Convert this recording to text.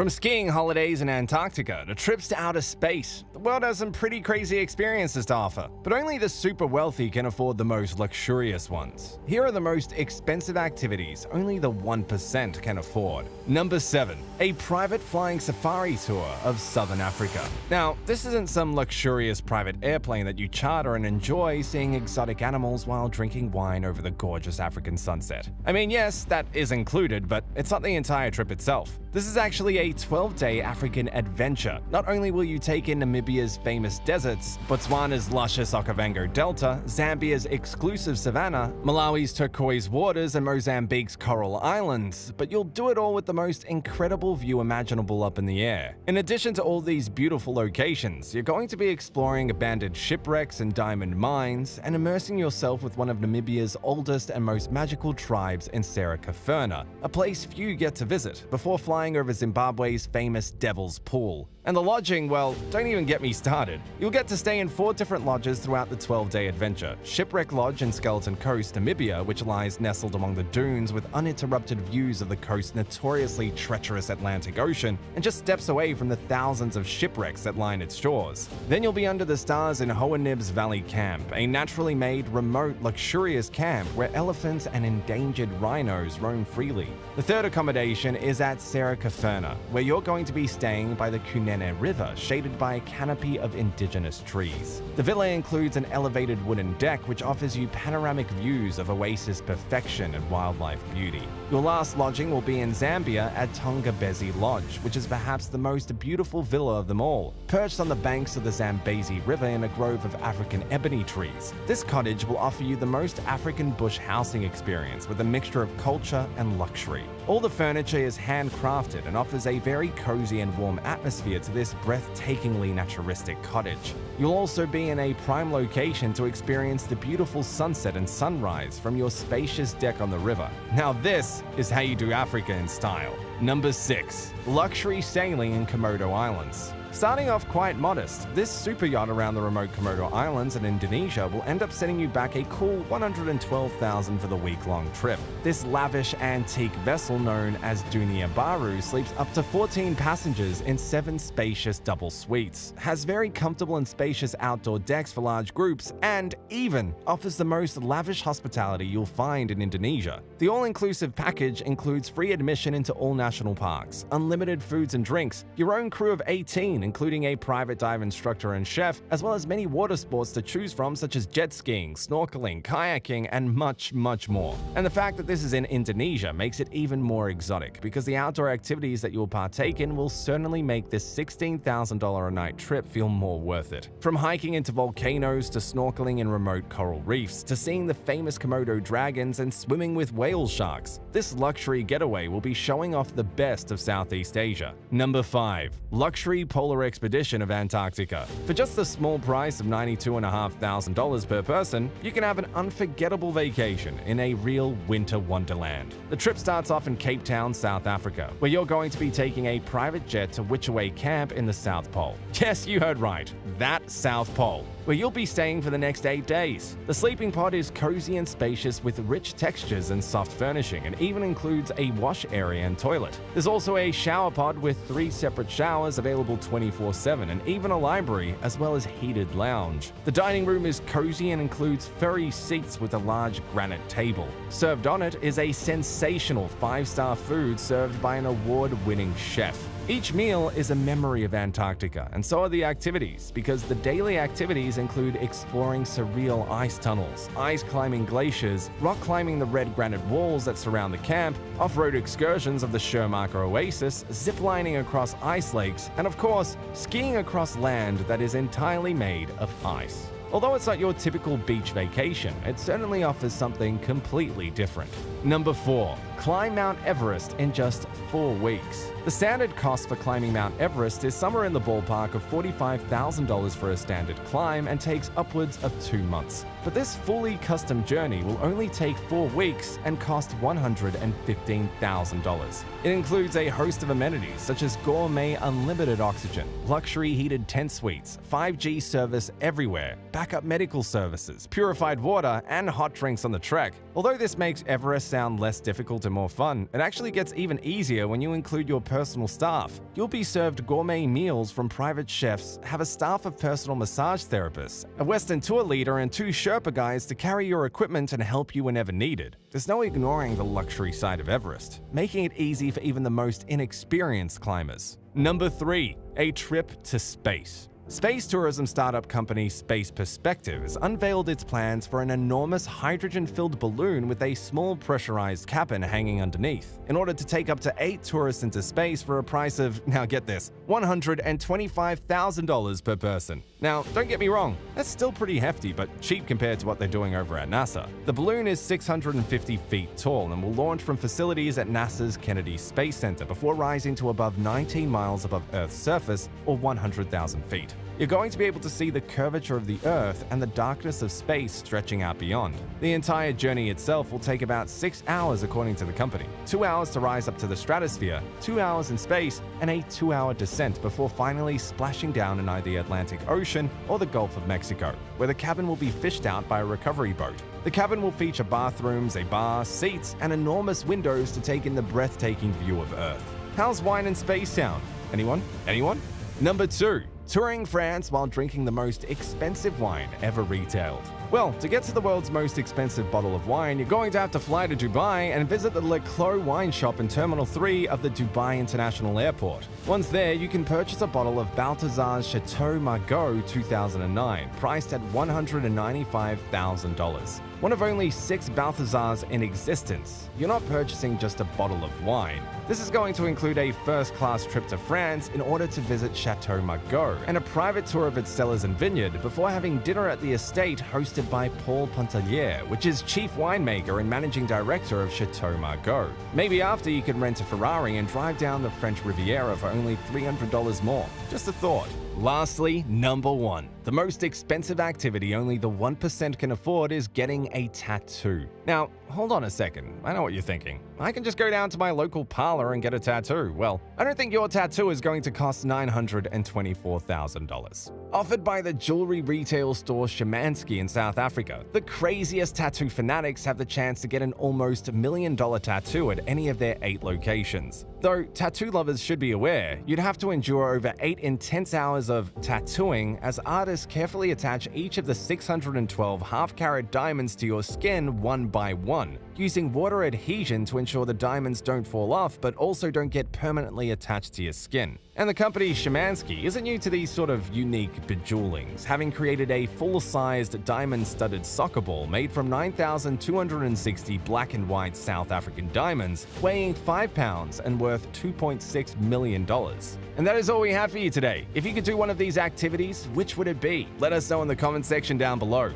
From skiing holidays in Antarctica to trips to outer space, the world has some pretty crazy experiences to offer, but only the super wealthy can afford the most luxurious ones. Here are the most expensive activities only the 1% can afford. Number 7. A private flying safari tour of southern Africa. Now, this isn't some luxurious private airplane that you charter and enjoy seeing exotic animals while drinking wine over the gorgeous African sunset. I mean, yes, that is included, but it's not the entire trip itself. This is actually a 12-day African adventure. Not only will you take in Namibia's famous deserts, Botswana's luscious Okavango Delta, Zambia's exclusive savanna, Malawi's turquoise waters, and Mozambique's coral islands, but you'll do it all with the most incredible view imaginable up in the air. In addition to all these beautiful locations, you're going to be exploring abandoned shipwrecks and diamond mines, and immersing yourself with one of Namibia's oldest and most magical tribes in Serra-Kaferna, a place few get to visit, before flying over Zimbabwe's famous Devil's Pool. And the lodging, well, don't even get me started. You'll get to stay in 4 different lodges throughout the 12-day adventure. Shipwreck Lodge in Skeleton Coast, Namibia, which lies nestled among the dunes with uninterrupted views of the coast's notoriously treacherous Atlantic Ocean, and just steps away from the thousands of shipwrecks that line its shores. Then you'll be under the stars in Hohenib's Valley Camp, a naturally made, remote, luxurious camp where elephants and endangered rhinos roam freely. The third accommodation is at Serra-Kaferna, where you're going to be staying by the Kunene River, shaded by a canopy of indigenous trees. The villa includes an elevated wooden deck which offers you panoramic views of oasis perfection and wildlife beauty. Your last lodging will be in Zambia at Tongabezi Lodge, which is perhaps the most beautiful villa of them all. Perched on the banks of the Zambezi River in a grove of African ebony trees, this cottage will offer you the most African bush housing experience with a mixture of culture and luxury. All the furniture is handcrafted and offers a very cozy and warm atmosphere to this breathtakingly naturistic cottage. You'll also be in a prime location to experience the beautiful sunset and sunrise from your spacious deck on the river. Now this is how you do Africa in style. Number 6. Luxury sailing in Komodo Islands. Starting off quite modest, this super yacht around the remote Komodo Islands in Indonesia will end up setting you back a cool $112,000 for the week-long trip. This lavish antique vessel known as Dunia Baru sleeps up to 14 passengers in 7 spacious double suites, has very comfortable and spacious outdoor decks for large groups, and even offers the most lavish hospitality you'll find in Indonesia. The all-inclusive package includes free admission into all national parks, unlimited foods and drinks, your own crew of 18 including a private dive instructor and chef, as well as many water sports to choose from such as jet skiing, snorkeling, kayaking, and much, much more. And the fact that this is in Indonesia makes it even more exotic, because the outdoor activities that you'll partake in will certainly make this $16,000 a night trip feel more worth it. From hiking into volcanoes to snorkeling in remote coral reefs, to seeing the famous Komodo dragons and swimming with whale sharks, this luxury getaway will be showing off the best of Southeast Asia. Number 5. Luxury Polar Expedition of Antarctica. For just the small price of $92,500 per person, you can have an unforgettable vacation in a real winter wonderland. The trip starts off in Cape Town, South Africa, where you're going to be taking a private jet to Witchaway Camp in the South Pole. Yes, you heard right, that South Pole, where you'll be staying for the next 8 days. The sleeping pod is cozy and spacious with rich textures and soft furnishing, and even includes a wash area and toilet. There's also a shower pod with 3 separate showers available 24/7, and even a library, as well as heated lounge. The dining room is cozy and includes furry seats with a large granite table. Served on it is a sensational 5-star food served by an award-winning chef. Each meal is a memory of Antarctica, and so are the activities, because the daily activities include exploring surreal ice tunnels, ice climbing glaciers, rock climbing the red granite walls that surround the camp, off-road excursions of the Shermarker Oasis, zip-lining across ice lakes, and of course, skiing across land that is entirely made of ice. Although it's not your typical beach vacation, it certainly offers something completely different. Number 4. Climb Mount Everest in just 4 weeks. The standard cost for climbing Mount Everest is somewhere in the ballpark of $45,000 for a standard climb and takes upwards of 2 months. But this fully custom journey will only take 4 weeks and cost $115,000. It includes a host of amenities such as gourmet unlimited oxygen, luxury heated tent suites, 5G service everywhere, backup medical services, purified water, and hot drinks on the trek. Although this makes Everest sound less difficult and more fun, it actually gets even easier when you include your personal staff. You'll be served gourmet meals from private chefs, have a staff of personal massage therapists, a Western tour leader, and 2 Sherpa guides to carry your equipment and help you whenever needed. There's no ignoring the luxury side of Everest, making it easy for even the most inexperienced climbers. Number 3. A trip to space. Space tourism startup company Space Perspective has unveiled its plans for an enormous hydrogen-filled balloon with a small pressurized cabin hanging underneath, in order to take up to 8 tourists into space for a price of, now get this, $125,000 per person. Now, don't get me wrong, that's still pretty hefty, but cheap compared to what they're doing over at NASA. The balloon is 650 feet tall and will launch from facilities at NASA's Kennedy Space Center before rising to above 19 miles above Earth's surface, or 100,000 feet. You're going to be able to see the curvature of the Earth and the darkness of space stretching out beyond. The entire journey itself will take about 6 hours according to the company. 2 hours to rise up to the stratosphere, 2 hours in space, and a 2-hour descent before finally splashing down in either the Atlantic Ocean or the Gulf of Mexico, where the cabin will be fished out by a recovery boat. The cabin will feature bathrooms, a bar, seats, and enormous windows to take in the breathtaking view of Earth. How's wine in space sound? Anyone? Anyone? Number 2. Touring France while drinking the most expensive wine ever retailed. Well, to get to the world's most expensive bottle of wine, you're going to have to fly to Dubai and visit the Le Clos wine shop in Terminal 3 of the Dubai International Airport. Once there, you can purchase a bottle of Balthazar's Chateau Margaux 2009, priced at $195,000. One of only 6 Balthazars in existence. You're not purchasing just a bottle of wine. This is going to include a first-class trip to France in order to visit Chateau Margaux and a private tour of its cellars and vineyard before having dinner at the estate hosted by Paul Pontellier, which is chief winemaker and managing director of Chateau Margaux. Maybe after you can rent a Ferrari and drive down the French Riviera for only $300 more. Just a thought. Lastly, number 1. The most expensive activity only the 1% can afford is getting a tattoo. Now, hold on a second. I know what you're thinking. I can just go down to my local parlor and get a tattoo. Well, I don't think your tattoo is going to cost $924,000. Offered by the jewelry retail store Szymanski in South Africa, the craziest tattoo fanatics have the chance to get an almost $1 million tattoo at any of their 8 locations. Though tattoo lovers should be aware, you'd have to endure over 8 intense hours of tattooing as artists carefully attach each of the 612 half-carat diamonds to your skin one by one, using water adhesion to ensure the diamonds don't fall off but also don't get permanently attached to your skin. And the company Szymanski isn't new to these sort of unique bejewelings, having created a full-sized diamond-studded soccer ball made from 9,260 black and white South African diamonds, weighing 5 pounds and worth $2.6 million. And that is all we have for you today. If you could do one of these activities, which would it be? Let us know in the comment section down below.